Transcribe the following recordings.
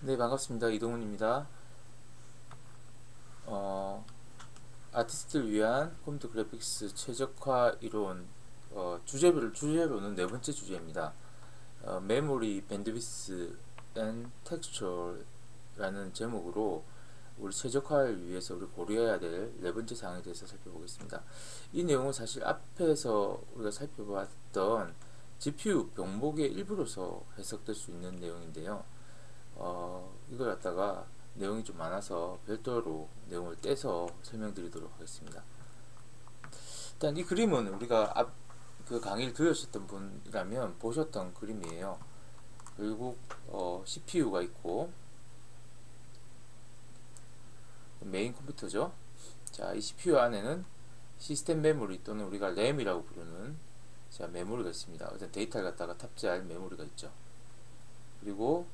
네, 반갑습니다. 이동훈입니다. 어, 아티스트를 위한 컴퓨터 그래픽스 최적화 이론, 주제로는 네 번째 주제입니다. 메모리, 밴드위스, 앤 텍스처라는 제목으로 우리 최적화를 위해서 우리 고려해야 될 네 번째 사항에 대해서 살펴보겠습니다. 이 내용은 사실 앞에서 우리가 살펴봤던 GPU 병목의 일부로서 해석될 수 있는 내용인데요. 이걸 갖다가 내용이 좀 많아서 별도로 내용을 떼서 설명드리도록 하겠습니다. 일단 이 그림은 우리가 그 강의를 들으셨던 분이라면 보셨던 그림이에요. 결국 CPU가 있고 메인 컴퓨터죠. 자, 이 CPU 안에는 시스템 메모리 또는 우리가 램이라고 부르는 메모리가 있습니다. 어떤 데이터를 갖다가 탑재할 메모리가 있죠. 그리고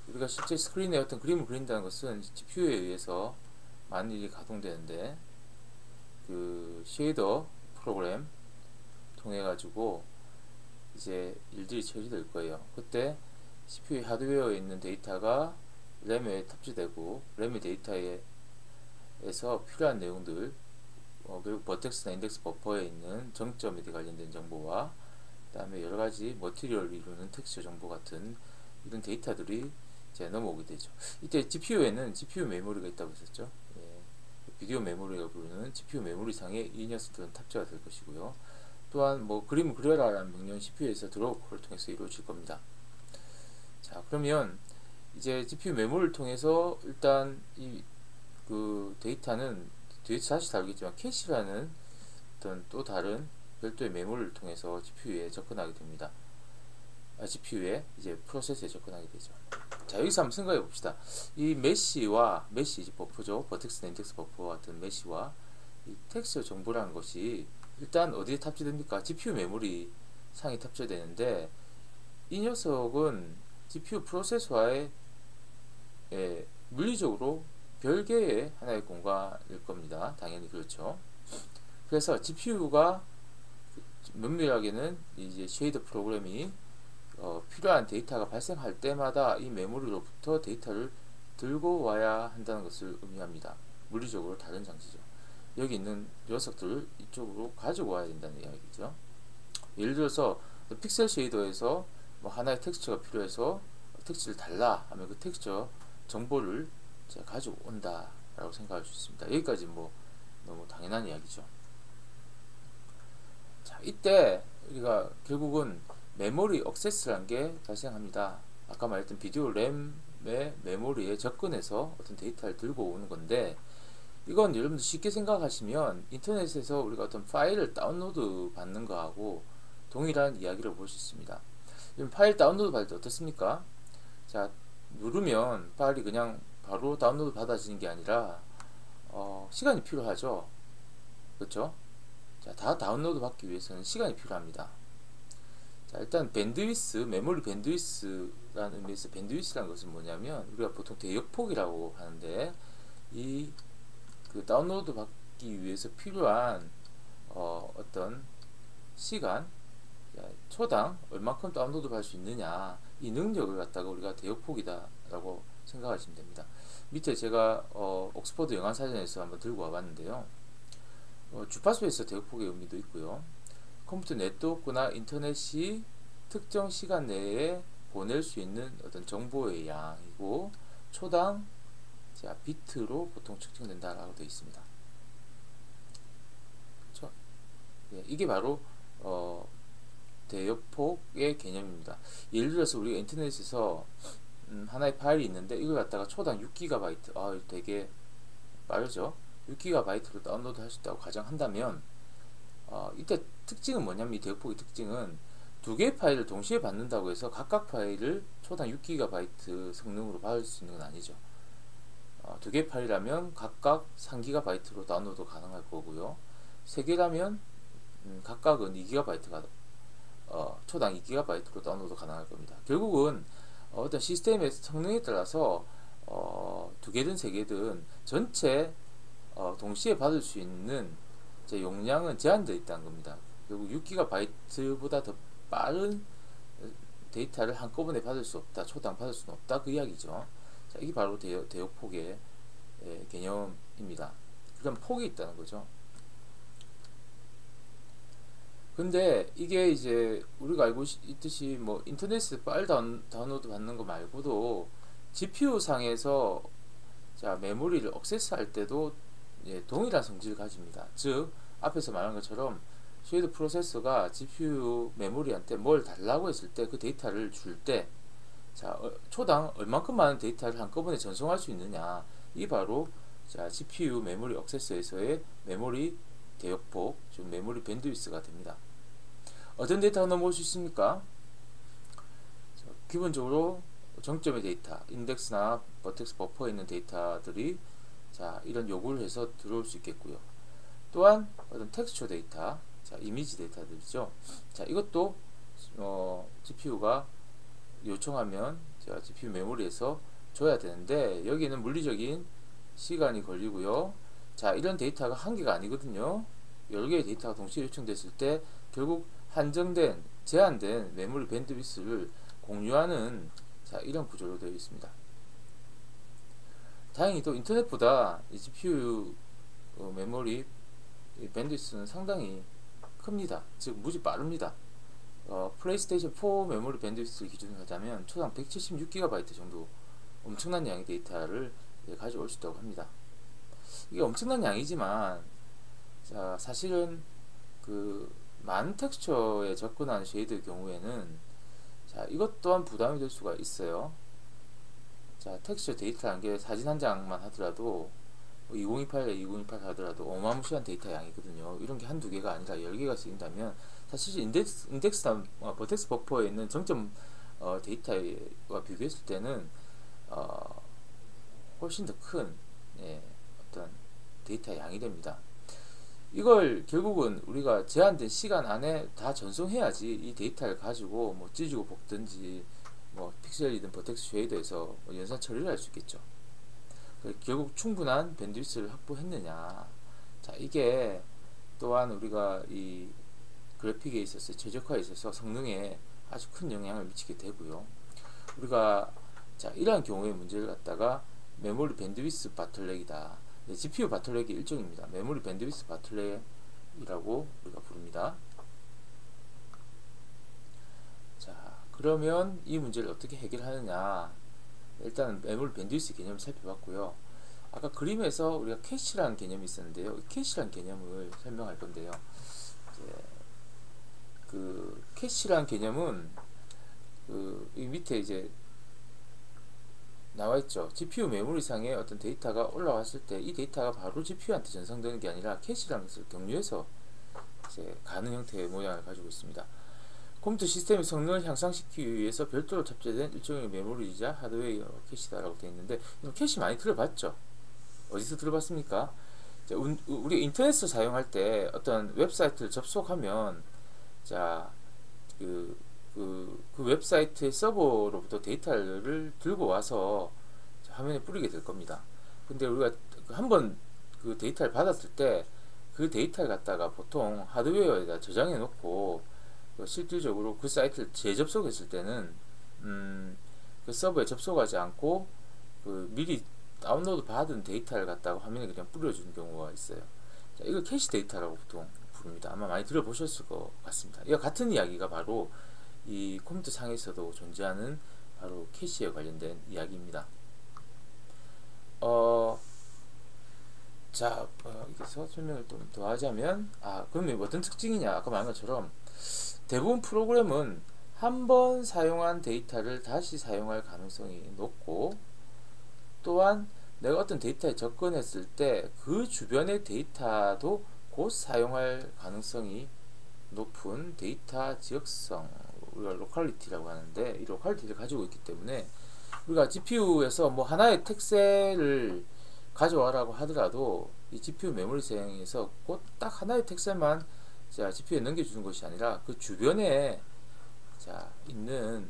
우리가 실제 스크린에 어떤 그림을 그린다는 것은 GPU에 의해서 많은 일이 가동되는데, 그 쉐이더 프로그램 통해 가지고 이제 일들이 처리될 거예요. 그때 CPU 하드웨어에 있는 데이터가 램에 탑재되고, 램의 데이터에서 필요한 내용들, 그리고 버텍스나 인덱스 버퍼에 있는 정점에 관련된 정보와 그 다음에 여러가지 머티리얼을 이루는 텍스처 정보 같은 이런 데이터들이 이제 넘어오게 되죠. 이때 GPU에는 GPU 메모리가 있다고 했었죠. 예, 비디오 메모리가 부르는 GPU 메모리 상에 이 녀석들은 탑재가 될 것이고요. 또한 뭐 그림을 그려라 라는 명령 CPU에서 드로우콜을 통해서 이루어질 겁니다. 자, 그러면 이제 GPU 메모리를 통해서 일단 이 그 데이터는 뒤에서 다시 다루겠지만 캐시라는 어떤 또 다른 별도의 메모리를 통해서 GPU에 접근하게 됩니다. GPU에 이제 프로세스에 접근하게 되죠. 자, 여기서 한번 생각해 봅시다. 이 메시 버퍼죠. 버텍스 인덱스 버퍼 같은 메시와 이 텍스처 정보라는 것이 일단 어디에 탑재됩니까? GPU 메모리 상에 탑재되는데, 이 녀석은 GPU 프로세서와의 물리적으로 별개의 하나의 공간일 겁니다. 당연히 그렇죠. 그래서 GPU가 면밀하게는 이제 쉐이더 프로그램이 필요한 데이터가 발생할 때마다 이 메모리로부터 데이터를 들고 와야 한다는 것을 의미합니다. 물리적으로 다른 장치죠. 여기 있는 녀석들을 이쪽으로 가지고 와야 된다는 이야기죠. 예를 들어서 픽셀 쉐이더에서 뭐 하나의 텍스처가 필요해서 텍스처를 달라 하면 그 텍스처 정보를 제가 가지고 온다 라고 생각할 수 있습니다. 여기까지 뭐 너무 당연한 이야기죠. 자, 이때 우리가 결국은 메모리 억세스라는 게 발생합니다. 아까 말했던 비디오 램의 메모리에 접근해서 어떤 데이터를 들고 오는 건데, 이건 여러분들 쉽게 생각하시면 인터넷에서 우리가 어떤 파일을 다운로드 받는 거하고 동일한 이야기를 볼 수 있습니다. 파일 다운로드 받을 때 어떻습니까? 자, 누르면 파일이 그냥 바로 다운로드 받아지는 게 아니라 시간이 필요하죠. 그렇죠? 자, 다 다운로드 받기 위해서는 시간이 필요합니다. 자, 일단 밴드위스, 메모리 밴드위스라는 의미에서 밴드위스라는 것은 뭐냐면 우리가 보통 대역폭이라고 하는데, 이 그 다운로드 받기 위해서 필요한 어떤 시간, 초당 얼마큼 다운로드 받을 수 있느냐, 이 능력을 갖다가 우리가 대역폭이다 라고 생각하시면 됩니다. 밑에 제가 옥스퍼드 영어사전에서 한번 들고 와봤는데요. 주파수에서 대역폭의 의미도 있고요. 컴퓨터 네트워크나 인터넷이 특정 시간 내에 보낼 수 있는 어떤 정보의 양이고, 초당 비트로 보통 측정된다라고 되어 있습니다. 그렇죠? 예, 이게 바로 대역폭의 개념입니다. 예를 들어서 우리가 인터넷에서 하나의 파일이 있는데 이걸 갖다가 초당 6GB, 되게 빠르죠? 6GB로 다운로드 할 수 있다고 가정한다면, 이때 특징은 뭐냐면, 이 대역폭의 특징은 두 개의 파일을 동시에 받는다고 해서 각각 파일을 초당 6GB 성능으로 받을 수 있는 건 아니죠. 두 개의 파일이라면 각각 3GB로 다운로드 가능할 거고요. 세 개라면 각각은 2GB가 초당 2GB로 다운로드 가능할 겁니다. 결국은 어떤 시스템의 성능에 따라서 두 개든 세 개든 전체 동시에 받을 수 있는 용량은 제한되어 있다는 겁니다. 결국 6GB보다 더 빠른 데이터를 한꺼번에 받을 수 없다, 초당 받을 수는 없다, 그 이야기죠. 자, 이게 바로 대역폭의 개념입니다. 그럼 폭이 있다는 거죠. 근데 이게 이제 우리가 알고 있듯이 뭐 인터넷에 파일 다운로드 받는 거 말고도 GPU 상에서 자 메모리를 액세스할 때도 동일한 성질을 가집니다. 즉 앞에서 말한 것처럼 쉐이드 프로세서가 GPU 메모리한테 뭘 달라고 했을 때 그 데이터를 줄 때 자 초당 얼만큼 많은 데이터를 한꺼번에 전송할 수 있느냐, 이 바로 자 GPU 메모리 액세스에서의 메모리 대역폭, 즉 메모리 밴드위스가 됩니다. 어떤 데이터가 넘어올 수 있습니까? 자, 기본적으로 정점의 데이터, 인덱스나 버텍스 버퍼에 있는 데이터들이 자 이런 요구를 해서 들어올 수 있겠고요. 또한 어떤 텍스처 데이터, 자 이미지 데이터들이죠. 자 이것도 GPU가 요청하면 제가 GPU 메모리에서 줘야 되는데 여기는 물리적인 시간이 걸리고요. 자 이런 데이터가 한 개가 아니거든요. 여러 개의 데이터가 동시에 요청됐을 때 결국 한정된 제한된 메모리 밴드위스를 공유하는 자 이런 구조로 되어 있습니다. 다행히도 인터넷보다 이 GPU 메모리 밴드위스는 상당히 큽니다. 즉 무지 빠릅니다. 플레이스테이션 4 메모리 밴드위스를 기준으로 하자면 초당 176GB 정도 엄청난 양의 데이터를 가져올 수 있다고 합니다. 이게 엄청난 양이지만 자 사실은 그 많은 텍스처에 접근하는 쉐이드의 경우에는 자 이것 또한 부담이 될 수가 있어요. 자 텍스처 데이터 한 개, 사진 한 장만 하더라도 2028에 2028 하더라도 어마무시한 데이터 양이거든요. 이런 게 한두 개가 아니라 10개가 쓰인다면 사실 인덱스나 버텍스 버퍼에 있는 정점 데이터와 비교했을 때는 훨씬 더 큰 어떤 데이터 양이 됩니다. 이걸 결국은 우리가 제한된 시간 안에 다 전송해야지 이 데이터를 가지고 뭐 찢고 볶든지 뭐 픽셀이든 버텍스 쉐이더에서 뭐 연산 처리를 할 수 있겠죠. 결국 충분한 밴드위스를 확보했느냐, 자 이게 또한 우리가 이 그래픽에 있어서 최적화에 있어서 성능에 아주 큰 영향을 미치게 되고요. 우리가 자 이러한 경우의 문제를 갖다가 메모리 밴드위스 바틀렉이다, GPU 바틀렉의 일종입니다. 메모리 밴드위스 바틀렉이라고 우리가 부릅니다. 자 그러면 이 문제를 어떻게 해결하느냐, 일단은 메모리 밴드위스 개념을 살펴봤고요. 아까 그림에서 우리가 캐시라는 개념이 있었는데요. 캐시라는 개념을 설명할 건데요. 그 캐시라는 개념은 이 밑에 이제 나와 있죠. GPU 메모리상에 어떤 데이터가 올라왔을 때 이 데이터가 바로 GPU한테 전송되는 게 아니라 캐시라는 것을 경유해서 이제 가는 형태의 모양을 가지고 있습니다. 컴퓨터 시스템의 성능을 향상시키기 위해서 별도로 탑재된 일종의 메모리이자 하드웨어 캐시다라고 되어 있는데, 이런 캐시 많이 들어봤죠? 어디서 들어봤습니까? 우리 인터넷을 사용할 때 어떤 웹사이트를 접속하면 자 그 웹사이트의 서버로부터 데이터를 들고 와서 화면에 뿌리게 될 겁니다. 근데 우리가 한번 그 데이터를 받았을 때 그 데이터를 갖다가 보통 하드웨어에다 저장해 놓고 실질적으로 그 사이트를 재접속했을 때는 그 서버에 접속하지 않고 미리 다운로드 받은 데이터를 갖다가 화면에 그냥 뿌려주는 경우가 있어요. 자, 이걸 캐시 데이터라고 보통 부릅니다. 아마 많이 들어보셨을 것 같습니다. 이와 같은 이야기가 바로 이 컴퓨터 상에서도 존재하는 바로 캐시에 관련된 이야기입니다. 여기서 설명을 좀 더 하자면, 그러면 어떤 특징이냐, 아까 말한 것처럼 대부분 프로그램은 한 번 사용한 데이터를 다시 사용할 가능성이 높고, 또한 내가 어떤 데이터에 접근했을 때 그 주변의 데이터도 곧 사용할 가능성이 높은 데이터 지역성, 우리가 로컬리티라고 하는데, 이 로컬리티를 가지고 있기 때문에 우리가 GPU에서 뭐 하나의 텍셀을 가져와라고 하더라도 이 GPU 메모리상에서 곧 딱 하나의 텍셀만 자 GPU에 넘겨주는 것이 아니라 그 주변에 자 있는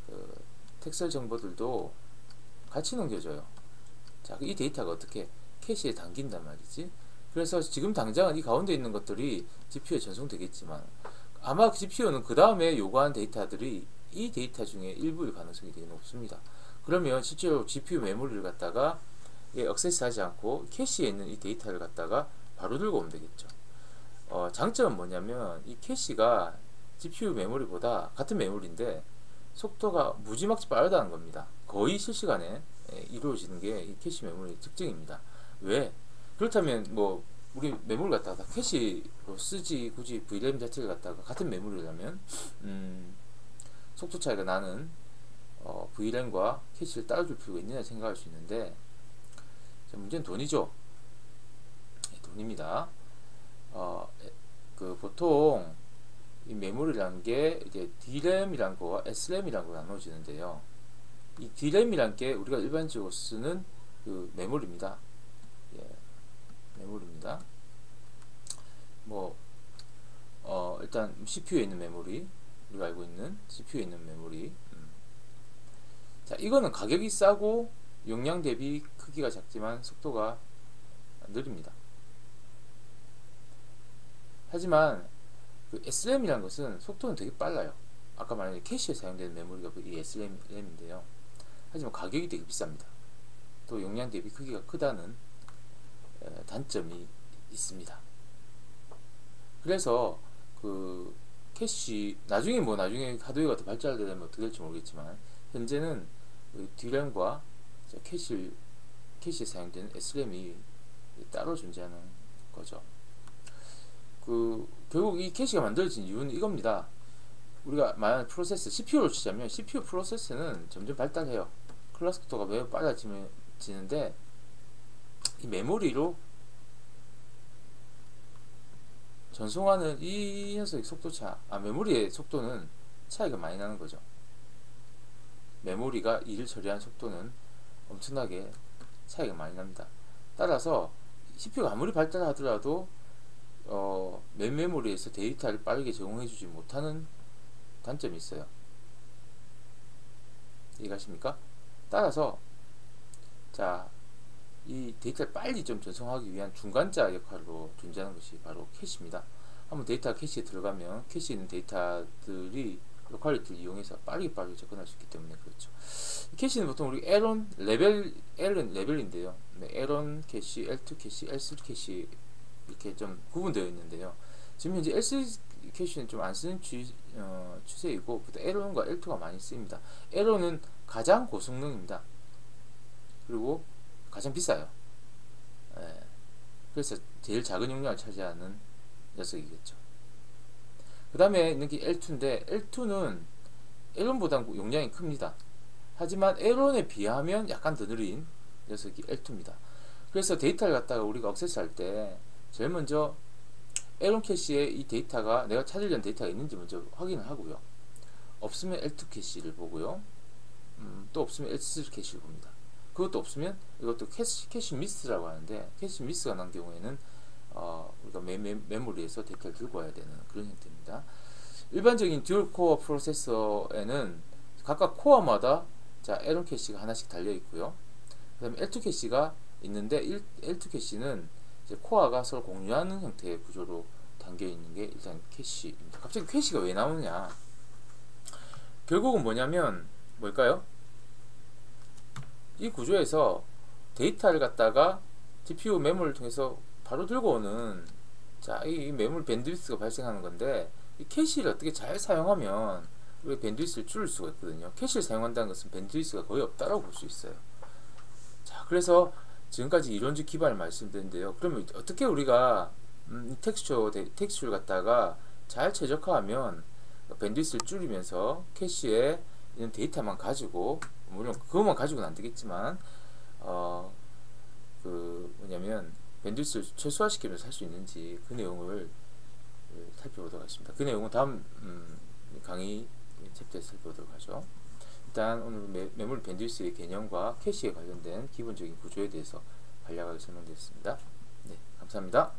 그 텍셀 정보들도 같이 넘겨줘요. 자, 이 데이터가 어떻게 캐시에 담긴단 말이지. 그래서 지금 당장은 이 가운데 있는 것들이 GPU에 전송되겠지만 아마 GPU는 그 다음에 요구한 데이터들이 이 데이터 중에 일부일 가능성이 되게 높습니다. 그러면 실제로 GPU 메모리를 갖다가 액세스하지 않고 캐시에 있는 이 데이터를 갖다가 바로 들고 오면 되겠죠. 장점은 뭐냐면 이 캐시가 GPU 메모리보다 같은 메모리인데 속도가 무지막지 빠르다는 겁니다. 거의 실시간에 이루어지는 게 이 캐시 메모리의 특징입니다. 왜? 그렇다면 뭐 우리 메모리 갖다가 캐시로 쓰지 굳이 VRAM 자체를 갖다가 같은 메모리라면 속도 차이가 나는 VRAM과 캐시를 따라줄 필요가 있느냐 생각할 수 있는데 문제는 돈이죠. 돈입니다. 보통 이 메모리라는 게 이제 DRAM이란 거와 SRAM이란 거 나눠지는데요. 이 DRAM이란 게 우리가 일반적으로 쓰는 그 메모리입니다. 메모리입니다. 일단 CPU에 있는 메모리, 우리가 알고 있는 CPU에 있는 메모리. 자, 이거는 가격이 싸고 용량 대비 크기가 작지만 속도가 느립니다. 하지만 그 SRAM이라는 것은 속도는 되게 빨라요. 아까 말한 캐시에 사용되는 메모리가 이 SRAM인데요. 하지만 가격이 되게 비쌉니다. 또 용량 대비 크기가 크다는 단점이 있습니다. 그래서 그 캐시 나중에 하드웨어가 더 발달되면 어떻게 될지 모르겠지만 현재는 그 DRAM과 캐시에 사용되는 SRAM이 따로 존재하는 거죠. 결국 이 캐시가 만들어진 이유는 이겁니다. 우리가 말하는 프로세스 CPU로 치자면 CPU 프로세스는 점점 발달해요. 클럭 속도가 매우 빨라지는데 이 메모리로 전송하는 이 녀석의 메모리의 속도는 차이가 많이 나는 거죠. 메모리가 일을 처리하는 속도는 엄청나게 차이가 많이 납니다. 따라서 CPU가 아무리 발달하더라도 맨 메모리에서 데이터를 빠르게 제공해주지 못하는 단점이 있어요. 이해가십니까? 따라서 이 데이터를 빨리 좀 전송하기 위한 중간자 역할로 존재하는 것이 바로 캐시입니다. 한번 데이터가 캐시에 들어가면 캐시에 있는 데이터들이 로컬리티를 이용해서 빠르게 접근할 수 있기 때문에 그렇죠. 캐시는 보통 우리 L은 레벨인데요. L1 캐시, L2 캐시, L3 캐시 이렇게 좀 구분되어 있는데요. 지금 현재 L3 캐시는 좀 안 쓰는 추세이고 L1과 L2가 많이 쓰입니다. L1은 가장 고성능입니다. 그리고 가장 비싸요. 그래서 제일 작은 용량을 차지하는 녀석이겠죠. 그 다음에 있는 게 L2인데 L2는 L1보다 용량이 큽니다. 하지만 L1에 비하면 약간 더 느린 녀석이 L2입니다. 그래서 데이터를 갖다가 우리가 액세스할 때 제일 먼저 L1 캐시에 이 데이터가 내가 찾으려는 데이터가 있는지 먼저 확인을 하고요. 없으면 L2 캐시를 보고요. 또 없으면 L3 캐시를 봅니다. 그것도 없으면 이것도 캐시 미스라고 하는데 캐시 미스가 난 경우에는 우리가 메모리에서 데이터를 들고 와야 되는 그런 형태입니다. 일반적인 듀얼 코어 프로세서에는 각각 코어마다 L1 캐시가 하나씩 달려 있고요. 그 다음에 L2 캐시가 있는데 L2 캐시는 이제 코어가 서로 공유하는 형태의 구조로 담겨 있는 게 일단 캐시입니다. 갑자기 캐시가 왜 나오느냐? 결국은 뭘까요? 이 구조에서 데이터를 갖다가 GPU 메모리를 통해서 바로 들고 오는 이 메모리 밴드위스가 발생하는 건데 이 캐시를 어떻게 잘 사용하면 우리 밴드위스를 줄일 수가 있거든요. 캐시를 사용한다는 것은 밴드위스가 거의 없다라고 볼 수 있어요. 그래서 지금까지 이론적 기반을 말씀드렸는데요. 그러면 어떻게 우리가 텍스처를 갖다가 잘 최적화하면 밴드위스를 줄이면서 캐시에 있는 데이터만 가지고, 물론 그것만 가지고는 안 되겠지만 밴드위스를 최소화시키면서 할 수 있는지 그 내용을 살펴보도록 하겠습니다. 그 내용은 다음 강의 챕터에서 살펴보도록 하죠. 일단 오늘 메모리 밴드위스의 개념과 캐시에 관련된 기본적인 구조에 대해서 간략하게 설명드렸습니다. 네, 감사합니다.